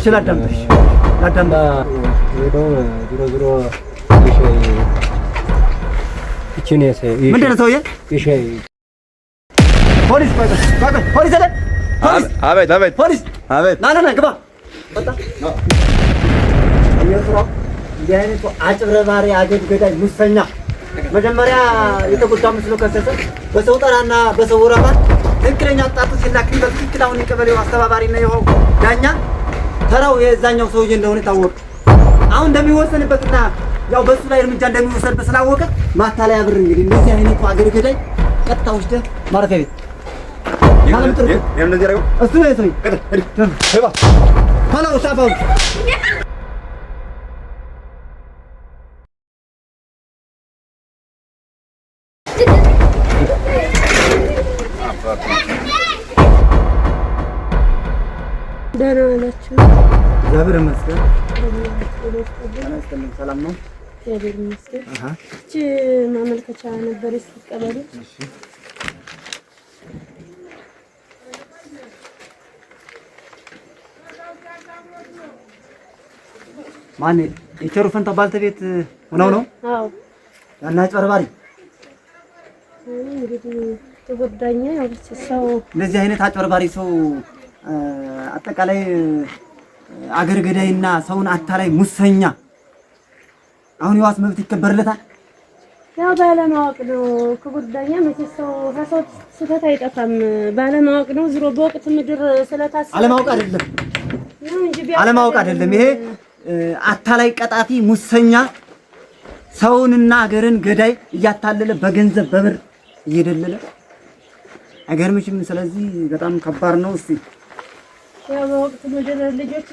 እሺ ላዳምጥሽ ዞሮ ምንድን ነው ሰውዬ? ፖሊስ ፖሊስ አለ። አቤት አቤት ፖሊስ አቤት። ና ግባ። ወጣ እንዲህ አይነቱ አጭበርባሪ አገድ ገዳይ ሙሰኛ መጀመሪያ የተጎዳ መስሎ ከሰሰ በሰው ጠራና በሰው ወረባ ትክክለኛ ጣጡ ሲላክኝ በትክክል አሁን የቀበሌው አስተባባሪና ይኸው ዳኛ ተራው የዛኛው ሰውዬ እንደሆነ ታወቀ። አሁን እንደሚወሰንበትና ያው በሱ ላይ እርምጃ እንደሚወሰድበት ስላወቀ ማታለያ ብር እንግዲህ እንደዚህ አይነቱ አገድ ገዳይ ቀጥታ ወስደህ ማረፊያ ቤት እንደዚህ ያደረገው እሱ ነው ሰውዬ። ሄሎ ሳፋው ደህና ናችሁ? እግዚአብሔር ይመስገን። ሰላም ነው? እግዚአብሔር ይመስገን። እቺ ማመልከቻ ነበር ሲቀበሉ። እሺ ማን የቸሩ ፈንታ ባልተቤት ሆነው ነው? አዎ። ያና አጭበርባሪ እንግዲህ ተጎዳኛ ያው ሰው እንደዚህ አይነት አጭበርባሪ ሰው አጠቃላይ አገር ገዳይና ሰውን አታላይ ሙሰኛ አሁን የዋስ መብት ይከበርለታል? ያው ባለማወቅ ነው። ከጎዳኛ መቼስ ሰው ከሰው ስህተት አይጠፋም። ባለማወቅ ነው። ዝሮ በወቅት ምድር ስለታሰበ አለማወቅ አይደለም ነው እንጂ አለማወቅ አይደለም። ይሄ አታላይ ቀጣፊ ሙሰኛ ሰውንና አገርን ገዳይ እያታለለ በገንዘብ በብር እየደለለ አይገርምሽም? ስለዚህ በጣም ከባድ ነው። እስቲ ያው በወቅት ምድር ልጆች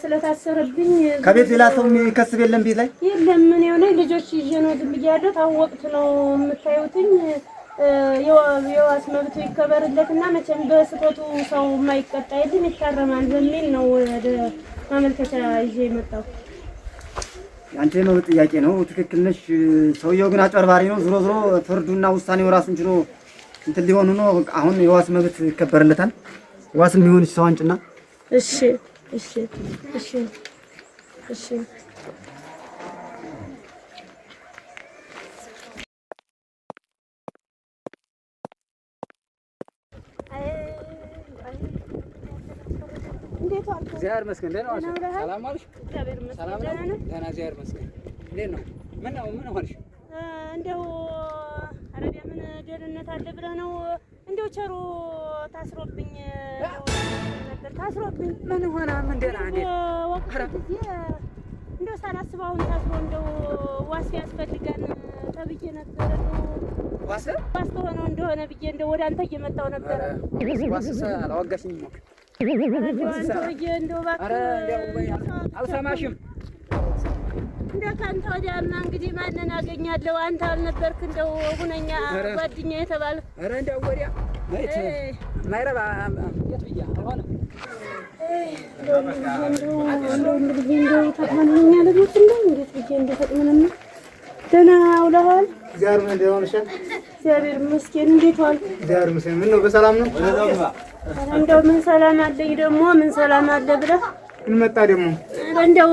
ስለታሰረብኝ ከቤት ሌላ ሰው የሚከስብ የለም ቤት ላይ የለም። ምን የሆነ ልጆች ይዤ ነው ዝም ብያለሁ። ታወቅት ነው የምታዩትኝ። የዋስ መብቱ ይከበርለትና መቼም በስህተቱ ሰው የማይቀጣ የለም ይታረማል በሚል ነው ወደ ማመልከቻ ይዤ የመጣው። አንተ የመብት ጥያቄ ነው፣ ትክክል ነሽ። ሰውየው ግን አጭበርባሪ ነው። ዞሮ ዞሮ ፍርዱና ውሳኔው ራሱን ችሎ እንትን ሊሆኑ ነው። አሁን የዋስ መብት ይከበርለታል። ዋስ የሚሆንሽ ሰው አንጭና። እሺ እሺ እሺ እሺ እግዚአብሔር ይመስገን። ደህና ዋልሽ? ሰላም ዋልሽ? ሰላም ነው? ደህና እግዚአብሔር ይመስገን። እንዴት ነው? ምን ሆንሽ? እንደው አረቢያ ምን ደህንነት አለ ብለህ ነው? እንደው ቸሩ ታስሮብኝ ነበር። ታስሮብኝ ምን ሆነ? ምን ደህና እንዴት? ወቅት ጊዜ እንደው ሳላስበው አሁን ታስሮ እንደው ዋስ ያስፈልጋል ተብዬ ነበር። ዋስ ሆነው እንደሆነ ብዬ እንደው ወደ አንተ እየመጣሁ ነበር። ዋስ አላወጋሽኝም እኮ አልሰማሽም። እንደው ከአንተ ወዲያማ እንግዲህ ማንን አገኛለሁ? አንተ አልነበርክ እንደው ሁነኛ ጓደኛ የተባለ? ኧረ እንደው ወዲያ ማይረባ የት ብያ አልሆነ እንደው ተጥመንኛል። እንዴት ብዬ እንደተጥመነና ደህና ውለሃል? እግዚአብሔር ይመስገን። እንዴት ዋልክ? እግዚአብሔር ይመስገን። ምን ነው በሰላም ነው? እንደው ምን ሰላም አለኝ ደግሞ ምን ሰላም አለ ብለህ ምን መጣ ደግሞ? እንደው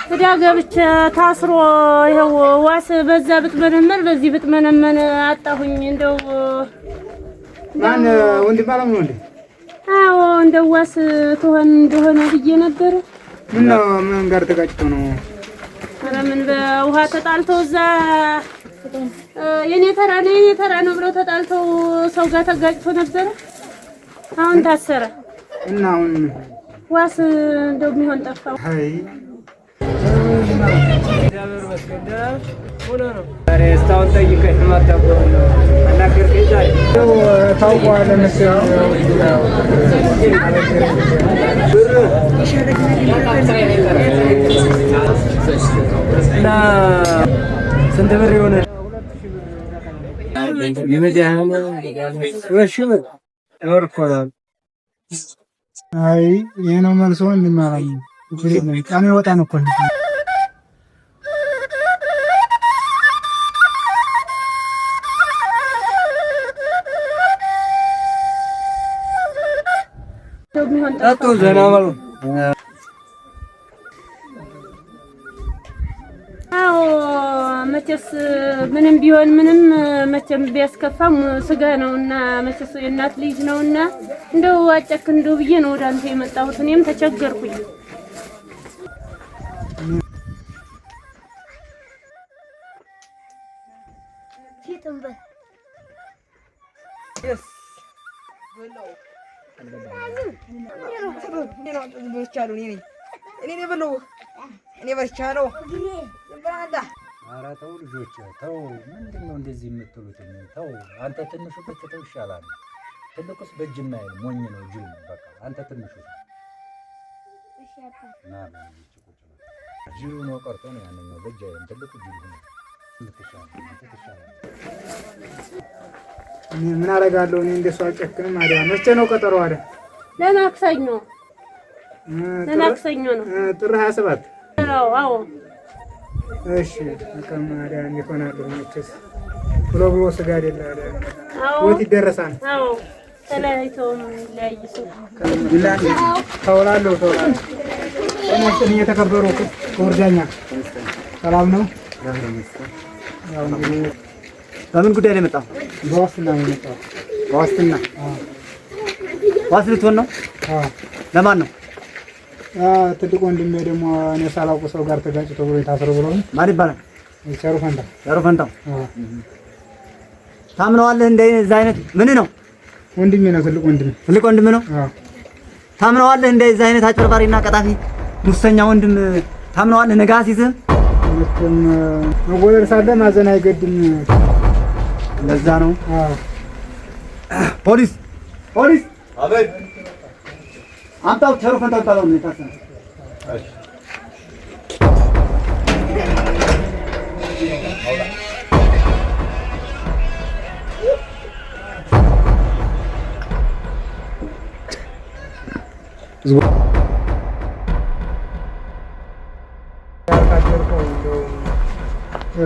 ወዲያ ገብቼ ታስሮ ይኸው ዋስ በዛ ብትመነመን በዚህ ብትመነመን አጣሁኝ። እንደው ማን ወንድም ባለም ነው እንዴ? አዎ እንደው ዋስ ትሆን እንደሆነ ብዬ ነበር። ምን ነው ምን ጋር ተጋጭቶ ነው? ኧረ ምን በውሃ ተጣልተው እዛ የኔ ተራ ነው ብለው ተጣልተው ሰው ጋር ተጋጭቶ ነበረ። አሁን ታሰረ እና አሁን ዋስ እንደው የሚሆን ጠፋው። አይ እግዚአብሔር ይመስገን። ሆነ ነው እስካሁን ጠይቀኝ የማታውቀው አናገርከኝ። ዛሬ ታውቀዋለህ መሰለኝ እና ስንት ብር ይሆናል? አይ ይሄ ነው መልሶ እንማራኝ ቃሜ ወጣ ነው እኮ ጠጡ ዘና በሉ አዎ መቼስ ምንም ቢሆን ምንም መቼም ቢያስከፋም ስጋ ነውና መቼስ የእናት ልጅ ነውና እንደው አጨክ እንደው ብዬ ነው ወደ አንተ የመጣሁት። እኔም ተቸገርኩኝ። ኧረ ተው ልጆች ተው። ምንድን ነው እንደዚህ የምትሉት? ተው አንተ ትንሹ ብትተው ይሻላል። ትልቁስ በእጅ የማይል ሞኝ ነው ጅል ነው። በቃ አንተ ትንሹ ጅሉ ነው ቀርቶ ነው ያንኛው በእጅ አይልም። ትልቁ ጅል ነው። ምን አደርጋለሁ እኔ እንደሱ አልጨክንም። አዲያ መቼ ነው ቀጠሮ? አዲያ ለማክሰኞ ነው ጥር 27 አዎ እሺ አቀም አዲያ እንዲሆናለሁ መቼስ ብሎ ስጋ አይደለ አዲያ ወት ይደረሳል። አዎ ተለያይተውም ለይሱ ተውላለሁ እነሱን እየተከበሩ ከወርዳኛ ሰላም ነው። ያው እንግዲህ በምን ጉዳይ ነው የመጣው? በዋስትና ነው የመጣው። በዋስትና ዋስ ልትሆን ነው? ለማን ነው? ትልቅ ወንድሜ ደግሞ እኔ ሳላውቀው ሰው ጋር ተጋጭቶ ብሎ የታሰረ ብሎ ነው። ማን ይባላል? ቸሩ ፈንታው። ታምነዋለህ? እንደዚህ አይነት ምን ነው? ወንድሜ ነው። ትልቅ ወንድም ነው። ታምነዋለህ? እንደዚህ አይነት አጭበርባሪና ቀጣፊ ሙሰኛ ወንድም ታምነዋለህ? ነገ አሲዝህም መወለድ ሳለ ማዘን አይገድም። ለዛ ነው። ፖሊስ አቤት። አምጣው ቸሩ ፈንታው ታለው ነው ታሰነ።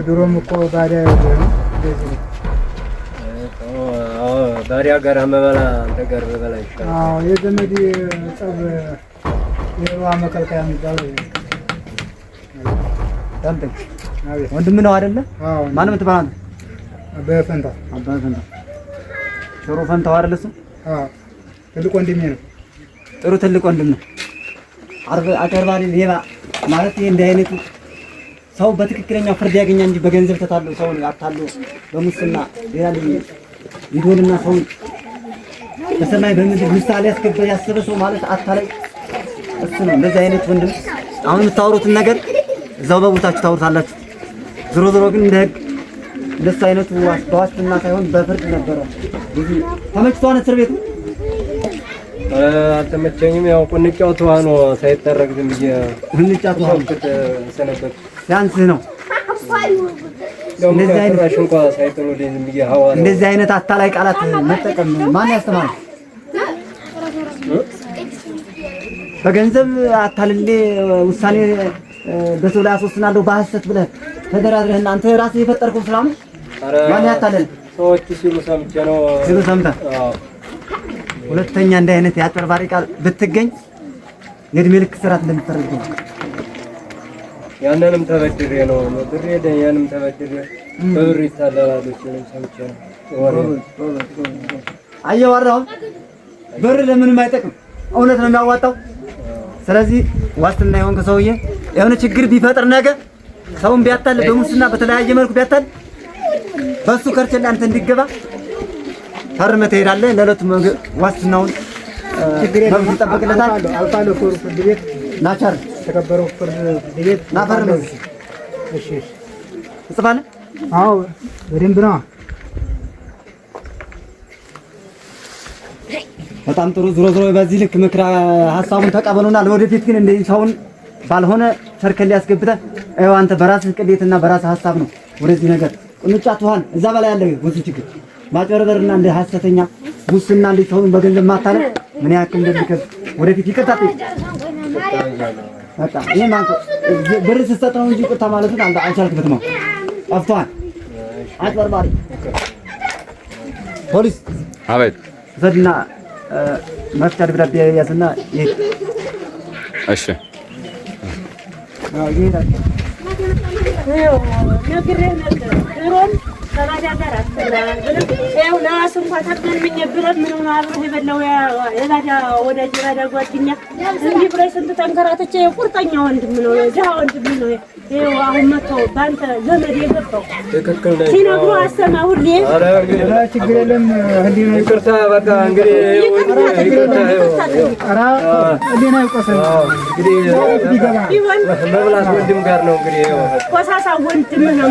ድሮም እኮ ባሪያ ነው እንደዚህ ነው። ባሪያ ጋር መበላ አንተ ጋር መበላ ይሻላል። አዎ የዘመድ ጸብ የዋ መከልከያ የሚባለው ታንተ ወንድም ነው አይደለ? አዎ። ማንም ትባላለህ? በፈንታ ቸሩ ፈንታው አይደለ እሱ? አዎ ትልቅ ወንድሜ ነው። ጥሩ ትልቅ ወንድም ነው። አጭበርባሪ ሌባ ማለት ይሄ እንደ አይነቱ ሰው በትክክለኛው ፍርድ ያገኛ እንጂ በገንዘብ ተታሎ ሰውን አታሎ በሙስና ሌላ ይዶልና ሰው በሰማይ በምድር ምሳሌ ያስገባ ያሰበ ሰው ማለት አታላይ እሱ ነው። እንደዚህ አይነት ወንድም አሁን የምታወሩትን ነገር እዛው በቦታችሁ ታወሩታላችሁ። ዝሮ ግን እንደ ህግ እንደሱ አይነቱ በዋስትና ሳይሆን በፍርድ ነበረ። እዚህ ተመችቷን እስር ቤቱ አልተመቸኝም። ያው ቁንጫው ተዋኖ ሳይጠረግ ዝም ብዬ ቁንጫው ተዋኖ ሰነበት ያንስህ ነው። እንደዚህ አይነት አታላይ ቃላት መጠቀም ማን ያስተማረው? በገንዘብ አታልሌ ውሳኔ በሰው ላይ አስወስናለሁ በሐሰት ብለህ ተደራድረህና አንተ ራስህ የፈጠርከው ስራ ነው። ማን ያታለል? ሰዎች ሲሉ ሰምቼ ነው። ሲሉ ሰምተህ? ሁለተኛ እንዲህ አይነት የአጭበርባሪ ቃል ብትገኝ የእድሜ ልክ እስራት እንደምትፈረድ ነው። ያንንም ተበድሬ ነው ያንንም ተበድሬ በብር ይታለላሉ ሲሉ ሰምቼ ነው። አየሁ አራው ብር ለምንም አይጠቅም፣ እውነት ነው የሚያዋጣው። ስለዚህ ዋስትና የሆንክ ሰውዬ የሆነ ችግር ቢፈጥር ነገር ሰውን ቢያታል በሙስና በተለያየ መልኩ ቢያታል በሱ ከርቸላ አንተ እንዲገባ ፈርመህ ትሄዳለህ። ለዕለቱ ዋስትናውን ችግር የለም ይጠብቅልታል። አልፋለሁ ፍርድ ቤት ናቻር ተከበረው ፍርድ ቤት ናፈርመህ። እሺ ትጽፋለህ? አዎ በደንብ ነው። በጣም ጥሩ። ዞሮ በዚህ ልክ ምክራ ሐሳቡን ተቀበሉና ለወደፊት ግን እንደዚህ ሰውን ባልሆነ ሸርከል ያስገብተህ አይው አንተ በራስህ ቅሌትና በራስህ ሐሳብ ነው ወደዚህ ነገር ቁንጫ ትኋን እዛ በላይ ያለ ብዙ ችግር ማጭበርበርና እንደ ሐሰተኛ ሙስና እንደ ሰውን በገንዘብ ማታለል ምን ያክል እንደሚከብድ ወደፊት ይቅርታ በቃ ይሄ ማለት ብር ስትሰጥ ነው እንጂ ይቅርታ ማለቱን አንተ አልቻልክበትም። ጠፍቷል። አጭበርባሪ ፖሊስ አቤት ዘድና መፍቻ ደብዳቤ ያዝና ይሄ እሺ ነግሬህ ነበር ድሮም ከባዳ ጋር አትብላ ብለህ ይኸው ለራስ እንኳን ተገንመኝ ብረት ምን ሆነ አብረህ የበላው የባዳ ወዳጅ የባዳ ጓደኛ እንዲህ ብለህ ስንት ተንከራተቼ የቁርጠኛ ወንድም ነው የድሀ ወንድም ነው። ይኸው አሁን መጥቶ በአንተ ዘመድ የገባው ሲነግሩ አሰማ ሁሌ ችግር የለም። ይቅርታ በቃ እንግዲህ ህሊና ይቆሰል እንግዲህ መብላት ወንድም ጋር ነው እንግዲህ ኮሳሳ ወንድም ነው።